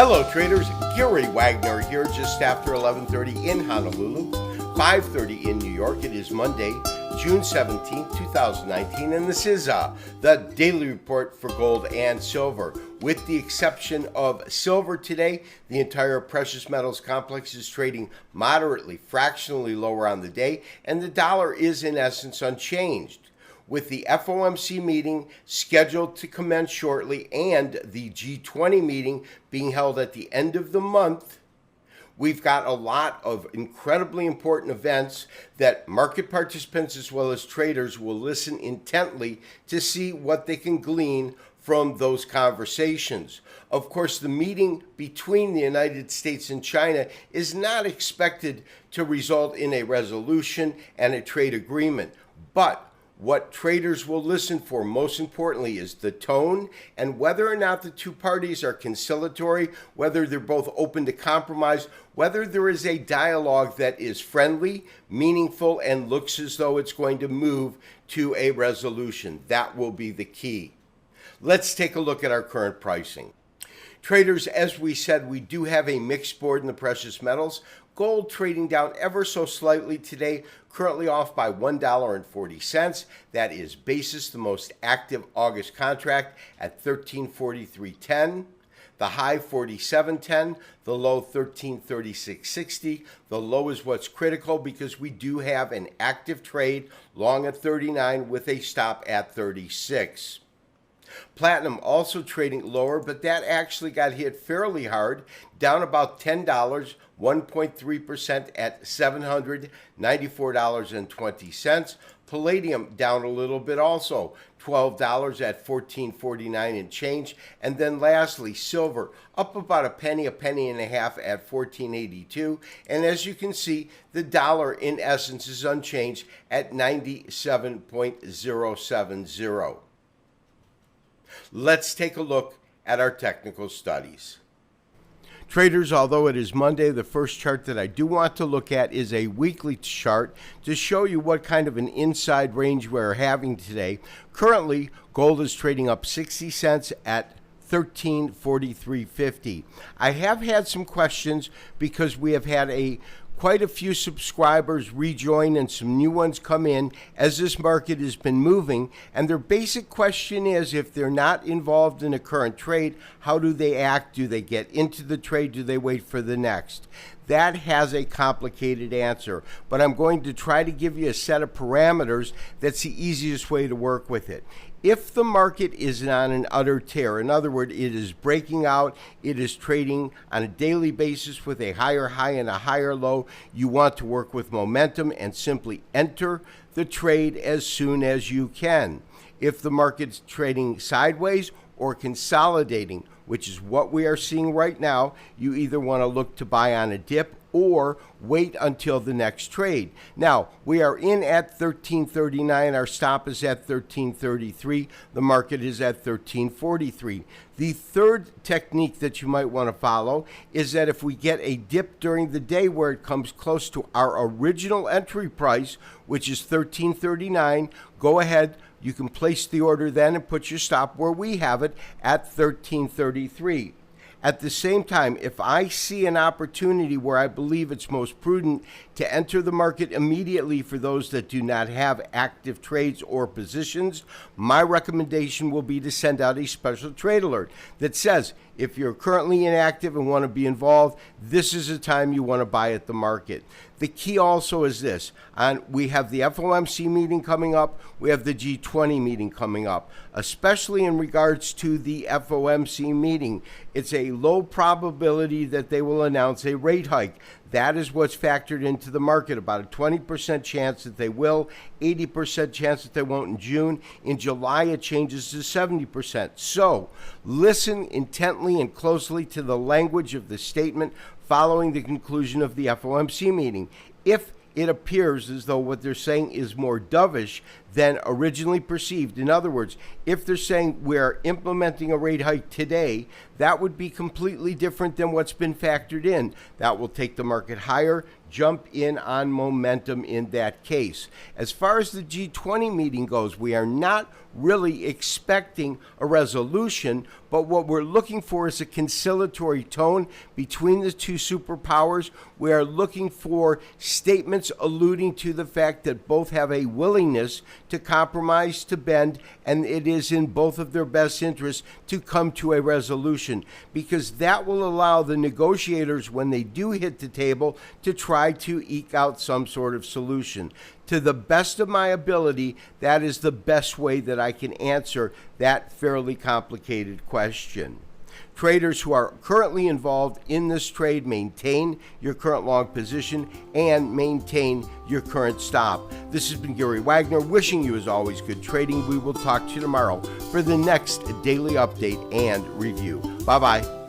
Hello traders, Gary Wagner here just after 11:30 in Honolulu, 5:30 in New York. It is Monday, June 17th, 2019, and this is the daily report for gold and silver. With the exception of silver today, the entire precious metals complex is trading moderately, fractionally lower on the day, and the dollar is in essence unchanged. With the FOMC meeting scheduled to commence shortly and the G20 meeting being held at the end of the month, we've got a lot of incredibly important events that market participants as well as traders will listen intently to see what they can glean from those conversations. Of course, the meeting between the United States and China is not expected to result in a resolution and a trade agreement, but what traders will listen for, most importantly, is the tone and whether or not the two parties are conciliatory, whether they're both open to compromise, whether there is a dialogue that is friendly, meaningful, and looks as though it's going to move to a resolution. That will be the key. Let's take a look at our current pricing. Traders, as we said, we do have a mixed board in the precious metals. Gold trading down ever so slightly today, currently off by $1.40. That is basis, the most active August contract at $13.4310. The high $47.10, the low $13.3660. The low is what's critical because we do have an active trade long at 39 with a stop at 36. Platinum also trading lower, but that actually got hit fairly hard, down about $10, 1.3% at $794.20. Palladium down a little bit also, $12 at $14.49 and change. And then lastly, silver up about a penny and a half at $14.82. And as you can see, the dollar in essence is unchanged at 97.070. Let's take a look at our technical studies. Traders, although it is Monday, the first chart that I do want to look at is a weekly chart to show you what kind of an inside range we're having today. Currently, gold is trading up 60 cents at $13.4350. I have had some questions because we have had quite a few subscribers rejoin and some new ones come in as this market has been moving. And their basic question is, if they're not involved in a current trade, how do they act? Do they get into the trade? Do they wait for the next? That has a complicated answer, but I'm going to try to give you a set of parameters that's the easiest way to work with it. If the market is on an utter tear, in other words, it is breaking out, it is trading on a daily basis with a higher high and a higher low, you want to work with momentum and simply enter the trade as soon as you can. If the market's trading sideways or consolidating, which is what we are seeing right now, you either want to look to buy on a dip or wait until the next trade. Now, we are in at 1339. Our stop is at 1333. The market is at 1343. The third technique that you might want to follow is that if we get a dip during the day where it comes close to our original entry price, which is 1339, go ahead. You can place the order then and put your stop where we have it at 1333. At the same time, if I see an opportunity where I believe it's most prudent to enter the market immediately for those that do not have active trades or positions, my recommendation will be to send out a special trade alert that says, if you're currently inactive and want to be involved, this is the time you want to buy at the market. The key also is this, we have the FOMC meeting coming up, we have the G20 meeting coming up, especially in regards to the FOMC meeting. It's a low probability that they will announce a rate hike. That is what's factored into the market, about a 20% chance that they will, 80% chance that they won't in June. In July, it changes to 70%. So listen intently and closely to the language of the statement following the conclusion of the FOMC meeting. If it appears as though what they're saying is more dovish than originally perceived. In other words, if they're saying we're implementing a rate hike today, that would be completely different than what's been factored in. That will take the market higher jump in on momentum in that case. As far as the G20 meeting goes, we are not really expecting a resolution, but what we're looking for is a conciliatory tone between the two superpowers. We are looking for statements alluding to the fact that both have a willingness to compromise, to bend, and it is in both of their best interests to come to a resolution, because that will allow the negotiators, when they do hit the table, to try to eke out some sort of solution. To the best of my ability, that is the best way that I can answer that fairly complicated question. Traders who are currently involved in this trade, maintain your current long position and maintain your current stop. This has been Gary Wagner, wishing you, as always, good trading. We will talk to you tomorrow for the next daily update and review. Bye-bye.